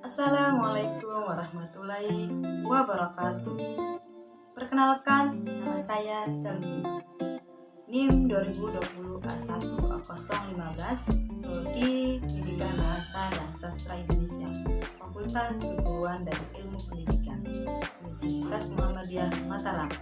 Assalamualaikum warahmatullahi wabarakatuh. Perkenalkan, nama saya Selvi. NIM 2020 A1A015, Prodi Pendidikan Bahasa dan Sastra Indonesia, Fakultas Keguruan dan Ilmu Pendidikan, Universitas Muhammadiyah Mataram.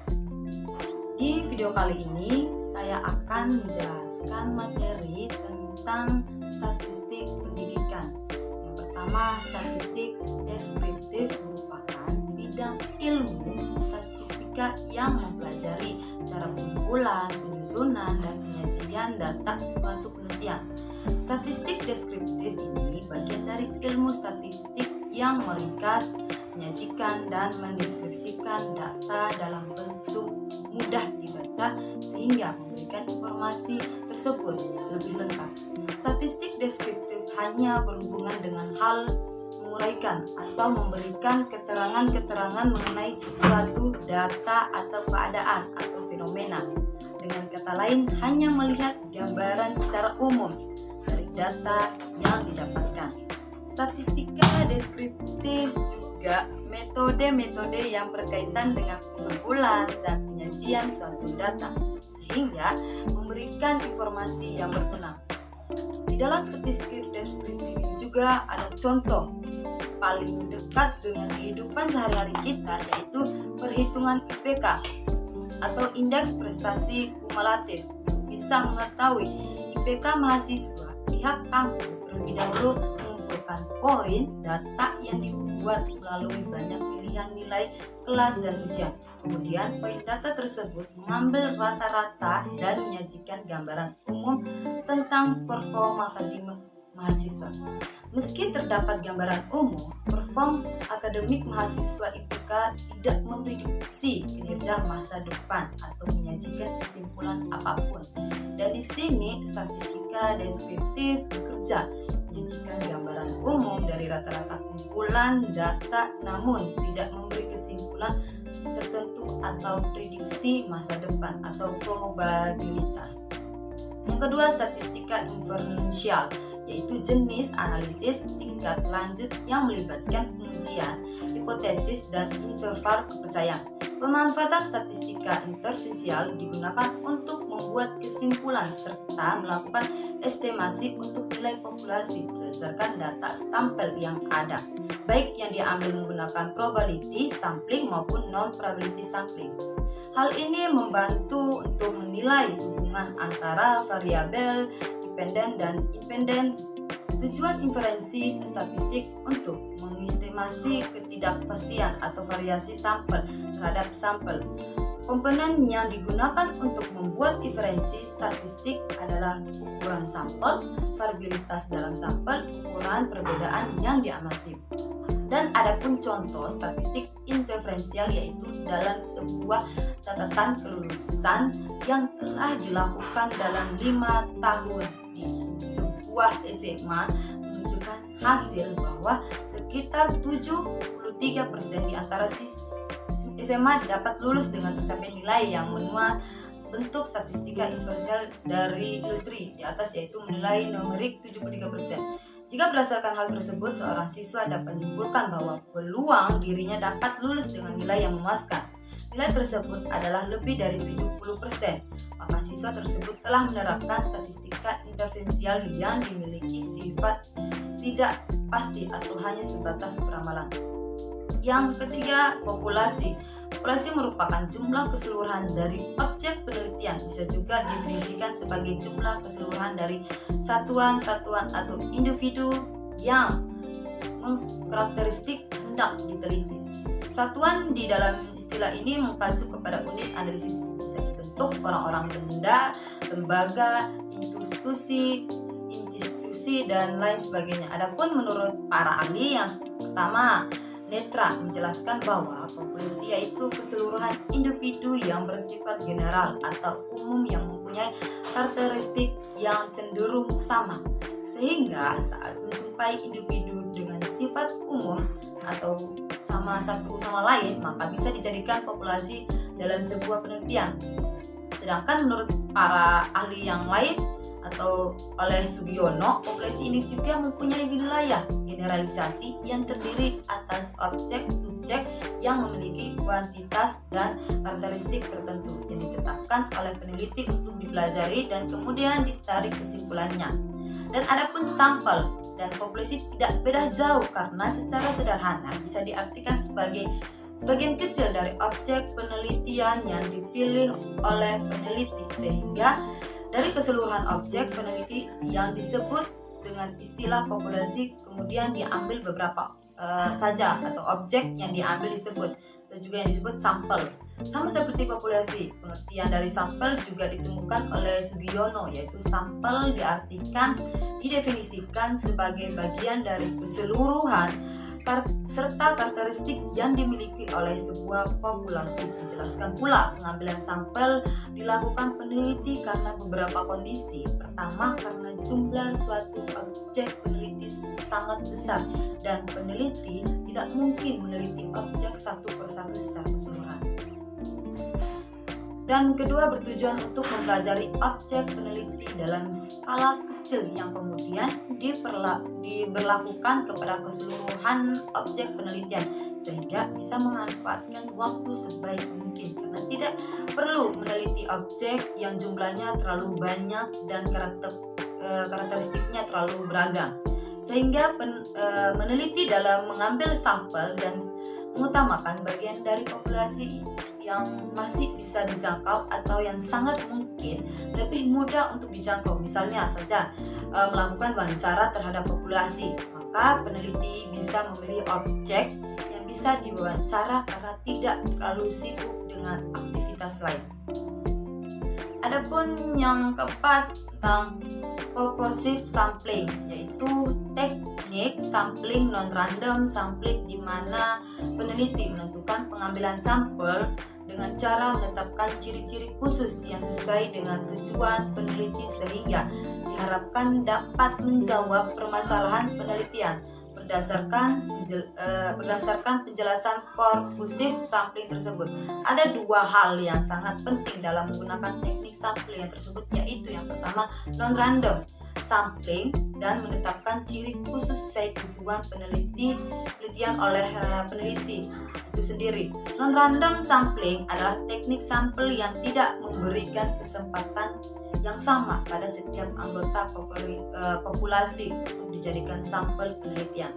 Di video kali ini, saya akan menjelaskan materi tentang statistik pendidikan. Yang pertama, statistik deskriptif merupakan bidang ilmu statistika yang mempelajari cara pengumpulan, penyusunan, dan penyajian data suatu penelitian. Statistik deskriptif ini bagian dari ilmu statistik yang meringkas, menyajikan, dan mendeskripsikan data dalam bentuk mudah dibaca sehingga memberikan informasi tersebut lebih lengkap. Statistik deskriptif hanya berhubungan dengan hal menguraikan atau memberikan keterangan-keterangan mengenai suatu data atau keadaan atau fenomena. Dengan kata lain, hanya melihat gambaran secara umum dari data yang didapatkan. Statistika deskriptif juga metode-metode yang berkaitan dengan pengumpulan dan penyajian suatu data sehingga memberikan informasi yang berguna. Di dalam statistik deskriptif ini juga ada contoh paling dekat dengan kehidupan sehari-hari kita, yaitu perhitungan IPK atau indeks prestasi kumulatif. Bisa mengetahui IPK mahasiswa, pihak kampus terlebih dahulu mengumpulkan poin data yang dibuat melalui banyak pilihan nilai kelas dan ujian. Kemudian poin data tersebut mengambil rata-rata dan menyajikan gambaran umum tentang performa akademik mahasiswa. Meski terdapat gambaran umum, perform akademik mahasiswa IPK tidak memprediksi kinerja masa depan atau menyajikan kesimpulan apapun. Dan di sini statistika deskriptif bekerja menyajikan gambaran umum dari rata-rata kumpulan data namun tidak memberi kesimpulan tertentu atau prediksi masa depan atau probabilitas. Yang kedua, statistika inferensial, yaitu jenis analisis tingkat lanjut yang melibatkan pengujian, hipotesis, dan interval kepercayaan. Pemanfaatan statistika inferensial digunakan untuk membuat kesimpulan serta melakukan estimasi untuk nilai populasi berdasarkan data sampel yang ada, baik yang diambil menggunakan probability sampling maupun non-probability sampling. Hal ini membantu untuk menilai hubungan antara variabel dependen dan independen. Tujuan inferensi statistik untuk mengestimasi ketidakpastian atau variasi sampel terhadap sampel. Komponen yang digunakan untuk membuat inferensi statistik adalah ukuran sampel, variabilitas dalam sampel, ukuran perbedaan yang diamati. Dan ada pun contoh statistik inferensial, yaitu dalam sebuah catatan kelulusan yang telah dilakukan dalam 5 tahun di sebuah SMA menunjukkan hasil bahwa sekitar 73% di antara SMA dapat lulus dengan tercapai nilai yang menuai bentuk statistika inferensial dari industri di atas, yaitu menilai numerik 73%. Jika berdasarkan hal tersebut, seorang siswa dapat menyimpulkan bahwa peluang dirinya dapat lulus dengan nilai yang memuaskan. Nilai tersebut adalah lebih dari 70%. Maka siswa tersebut telah menerapkan statistika inferensial yang dimiliki sifat tidak pasti atau hanya sebatas peramalan. Yang ketiga, populasi. Populasi merupakan jumlah keseluruhan dari objek penelitian, bisa juga didefinisikan sebagai jumlah keseluruhan dari satuan-satuan atau individu yang mengkarakteristik hendak diteliti. Satuan di dalam istilah ini mengacu kepada unit analisis, bisa dibentuk orang-orang, benda, lembaga, institusi, dan lain sebagainya. Adapun menurut para ahli, yang pertama, Netra menjelaskan bahwa populasi yaitu keseluruhan individu yang bersifat general atau umum yang mempunyai karakteristik yang cenderung sama, sehingga saat menjumpai individu dengan sifat umum atau sama satu sama lain, maka bisa dijadikan populasi dalam sebuah penelitian. Sedangkan menurut para ahli yang lain atau oleh Sugiono, populasi ini juga mempunyai wilayah generalisasi yang terdiri atas objek subjek yang memiliki kuantitas dan karakteristik tertentu yang ditetapkan oleh peneliti untuk dipelajari dan kemudian ditarik kesimpulannya. Dan adapun sampel dan populasi tidak beda jauh karena secara sederhana bisa diartikan sebagai sebagian kecil dari objek penelitian yang dipilih oleh peneliti, sehingga dari keseluruhan objek peneliti yang disebut dengan istilah populasi kemudian diambil beberapa saja atau objek yang diambil disebut atau juga yang disebut sampel. Sama seperti populasi, pengertian dari sampel juga ditemukan oleh Sugiono, yaitu sampel didefinisikan sebagai bagian dari keseluruhan serta karakteristik yang dimiliki oleh sebuah populasi. Dijelaskan pula pengambilan sampel dilakukan peneliti karena beberapa kondisi. Pertama, karena jumlah suatu objek peneliti sangat besar dan peneliti tidak mungkin meneliti objek satu persatu secara keseluruhan. Dan kedua, bertujuan untuk mempelajari objek peneliti dalam skala kecil yang kemudian diberlakukan kepada keseluruhan objek penelitian, sehingga bisa memanfaatkan waktu sebaik mungkin karena tidak perlu meneliti objek yang jumlahnya terlalu banyak dan karakteristiknya terlalu beragam, sehingga meneliti dalam mengambil sampel dan mengutamakan bagian dari populasi yang masih bisa dijangkau atau yang sangat mungkin lebih mudah untuk dijangkau. Misalnya saja melakukan wawancara terhadap populasi, maka peneliti bisa memilih objek yang bisa diwawancara karena tidak terlalu sibuk dengan aktivitas lain. Adapun yang keempat tentang purposive sampling, yaitu teknik sampling non-random sampling di mana peneliti menentukan pengambilan sampel dengan cara menetapkan ciri-ciri khusus yang sesuai dengan tujuan peneliti sehingga diharapkan dapat menjawab permasalahan penelitian. Berdasarkan penjelasan purposive sampling tersebut, ada dua hal yang sangat penting dalam menggunakan teknik sampling tersebut, yaitu yang pertama non-random sampling dan menetapkan ciri khusus sesuai tujuan penelitian oleh peneliti itu sendiri. Non-random sampling adalah teknik sampel yang tidak memberikan kesempatan yang sama pada setiap anggota populasi untuk dijadikan sampel penelitian.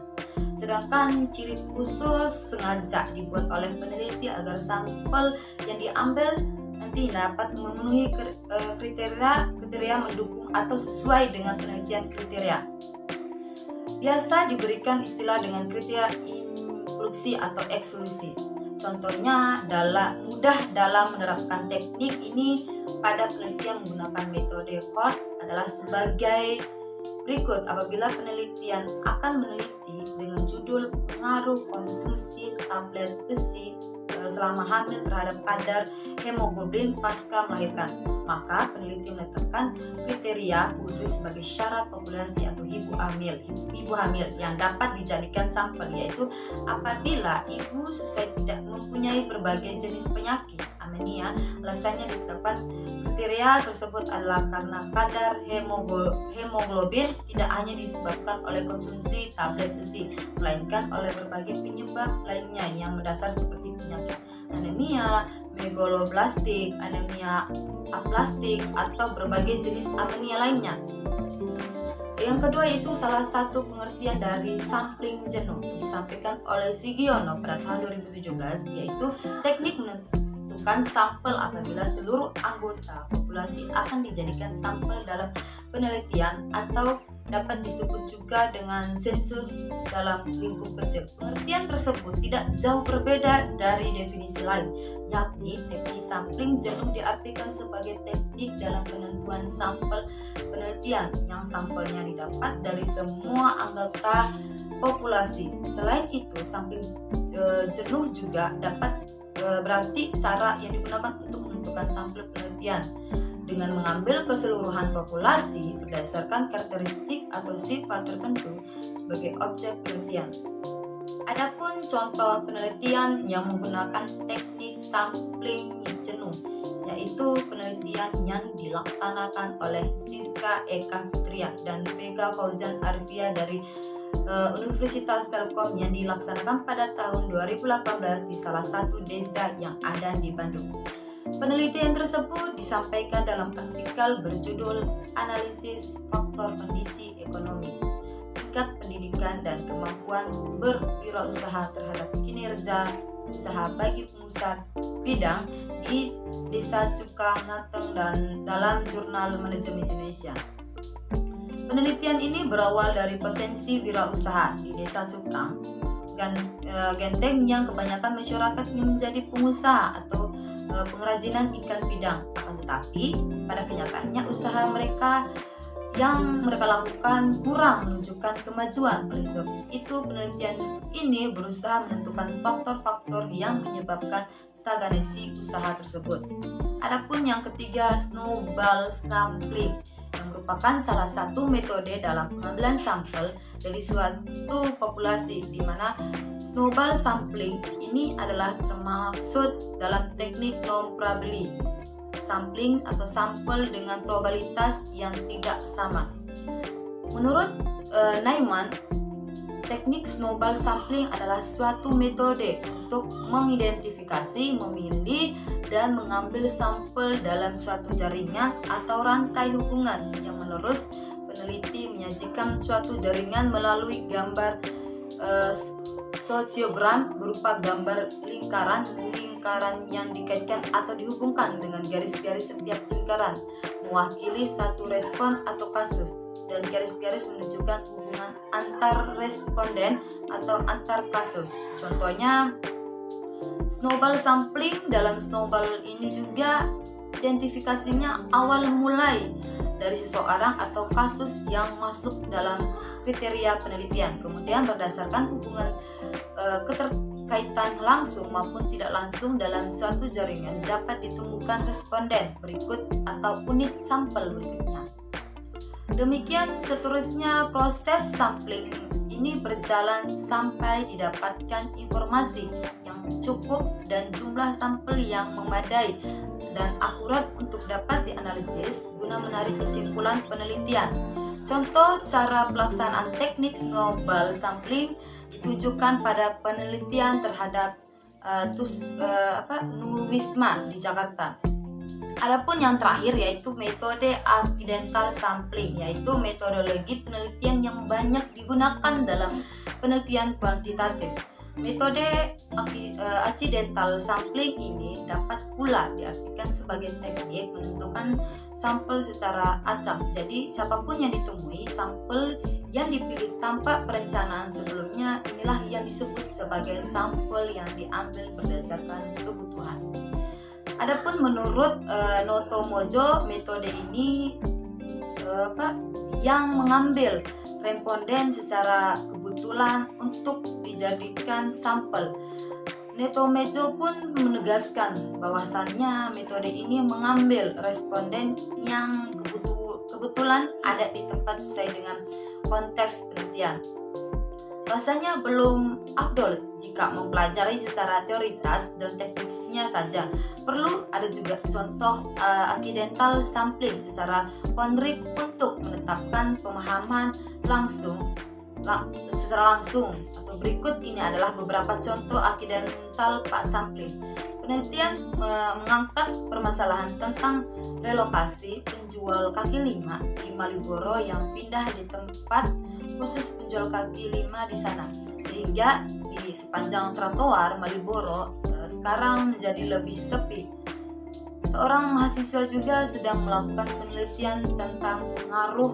Sedangkan ciri khusus sengaja dibuat oleh peneliti agar sampel yang diambil nanti dapat memenuhi kriteria mendukung atau sesuai dengan penelitian kriteria. Biasa diberikan istilah dengan kriteria inklusi atau eksklusi. Contohnya mudah dalam menerapkan teknik ini pada penelitian menggunakan metode CORD adalah sebagai berikut. Apabila penelitian akan meneliti dengan judul pengaruh konsumsi tablet besi selama hamil terhadap kadar hemoglobin pasca melahirkan, maka peneliti menetapkan kriteria khusus sebagai syarat populasi atau ibu hamil yang dapat dijadikan sampel, yaitu apabila ibu selesai tidak mempunyai berbagai jenis penyakit anemia. Alasannya ditetapkan kriteria tersebut adalah karena kadar hemoglobin tidak hanya disebabkan oleh konsumsi tablet besi, melainkan oleh berbagai penyebab lainnya yang mendasar seperti penyakit anemia megaloblastik, anemia aplastik, atau berbagai jenis anemia lainnya. Yang kedua itu salah satu pengertian dari sampling jenuh disampaikan oleh Sugiono pada tahun 2017, yaitu teknik menentukan sampel apabila seluruh anggota populasi akan dijadikan sampel dalam penelitian atau dapat disebut juga dengan sensus dalam lingkup kecil. Pengertian tersebut tidak jauh berbeda dari definisi lain, yakni teknik sampling jenuh diartikan sebagai teknik dalam penentuan sampel penelitian yang sampelnya didapat dari semua anggota populasi. Selain itu, sampling jenuh juga dapat berarti cara yang digunakan untuk menentukan sampel penelitian dengan mengambil keseluruhan populasi berdasarkan karakteristik atau sifat tertentu sebagai objek penelitian. Adapun contoh penelitian yang menggunakan teknik sampling jenuh yaitu penelitian yang dilaksanakan oleh Siska Eka Fitria dan Vega Fauzan Arifia dari Universitas Telkom yang dilaksanakan pada tahun 2018 di salah satu desa yang ada di Bandung. Penelitian tersebut disampaikan dalam artikel berjudul Analisis Faktor Kondisi Ekonomi, Tingkat Pendidikan dan Kemampuan Berwirausaha terhadap Kinerja Usaha bagi Pengusaha Bidang di Desa Cuka Ngateng dan dalam Jurnal Manajemen Indonesia. Penelitian ini berawal dari potensi wirausaha di Desa Cukang Genteng yang kebanyakan masyarakatnya menjadi pengusaha atau pengrajinan ikan pidang. Akan tetapi pada kenyataannya usaha mereka yang mereka lakukan kurang menunjukkan kemajuan. Oleh sebab itu penelitian ini berusaha menentukan faktor-faktor yang menyebabkan stagnasi usaha tersebut. Adapun yang ketiga, snowball sampling, yang merupakan salah satu metode dalam pengambilan sampel dari suatu populasi, di mana snowball sampling ini adalah termaksud dalam teknik non probability sampling atau sampel dengan probabilitas yang tidak sama. Menurut Naiman, teknik snowball sampling adalah suatu metode untuk mengidentifikasi, memilih, dan mengambil sampel dalam suatu jaringan atau rantai hubungan yang menurut peneliti menyajikan suatu jaringan melalui gambar sosiogram berupa gambar lingkaran yang dikaitkan atau dihubungkan dengan garis-garis setiap lingkaran mewakili satu respon atau kasus, dan garis-garis menunjukkan hubungan antar responden atau antar kasus. Contohnya snowball sampling. Dalam snowball ini juga identifikasinya awal mulai dari seseorang atau kasus yang masuk dalam kriteria penelitian. Kemudian berdasarkan hubungan keterkaitan langsung maupun tidak langsung dalam suatu jaringan dapat ditemukan responden berikut atau unit sampel berikutnya. Demikian seterusnya proses sampling ini berjalan sampai didapatkan informasi yang cukup dan jumlah sampel yang memadai dan akurat untuk dapat dianalisis guna menarik kesimpulan penelitian. Contoh cara pelaksanaan teknik snowball sampling ditujukan pada penelitian terhadap Nuwisma di Jakarta. Adapun yang terakhir yaitu metode accidental sampling, yaitu metodologi penelitian yang banyak digunakan dalam penelitian kuantitatif. Metode accidental sampling ini dapat pula diartikan sebagai teknik menentukan sampel secara acak. Jadi siapapun yang ditemui, sampel yang dipilih tanpa perencanaan sebelumnya, inilah yang disebut sebagai sampel yang diambil berdasarkan kebutuhan. Adapun menurut Notomojo, metode ini yang mengambil responden secara kebetulan untuk dijadikan sampel. Notomojo pun menegaskan bahwasannya metode ini mengambil responden yang kebetulan ada di tempat sesuai dengan konteks penelitian. Rasanya belum afdol jika mempelajari secara teoritas dan teknisnya saja. Perlu ada juga contoh accidental sampling secara konkret untuk menetapkan pemahaman secara langsung. Atau berikut ini adalah beberapa contoh accidental sampling. Penelitian mengangkat permasalahan tentang relokasi penjual kaki lima di Malioboro yang pindah di tempat khusus penjual kaki lima di sana, sehingga di sepanjang trotoar Malioboro sekarang menjadi lebih sepi. Seorang mahasiswa juga sedang melakukan penelitian tentang pengaruh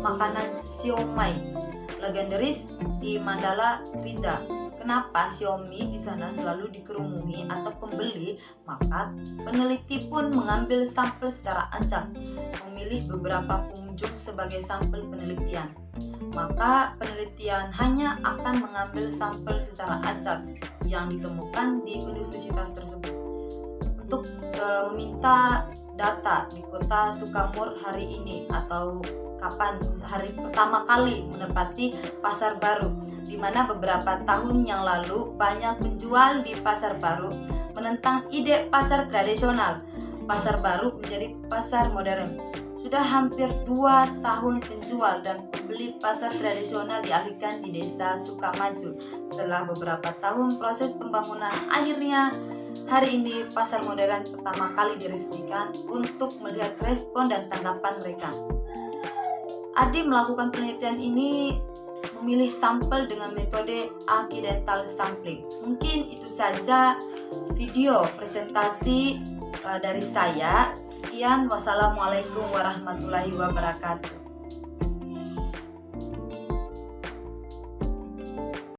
makanan siomay legendaris di Mandala Krida. Kenapa siomay di sana selalu dikerumuni atau pembeli? Maka peneliti pun mengambil sampel secara acak, memilih beberapa pengunjung sebagai sampel penelitian. Maka penelitian hanya akan mengambil sampel secara acak yang ditemukan di universitas tersebut. Untuk meminta data di kota Sukamur hari ini atau kapan hari pertama kali menempati pasar baru, di mana beberapa tahun yang lalu banyak penjual di pasar baru menentang ide pasar tradisional. pasar baru menjadi pasar modern. Sudah hampir 2 tahun penjual dan pembeli pasar tradisional dialihkan di Desa Sukamaju. Setelah beberapa tahun proses pembangunan, akhirnya hari ini pasar modern pertama kali diresmikan untuk melihat respon dan tanggapan mereka. Adi melakukan penelitian ini memilih sampel dengan metode accidental sampling. Mungkin itu saja video presentasi dari saya. Sekian, wassalamualaikum warahmatullahi wabarakatuh.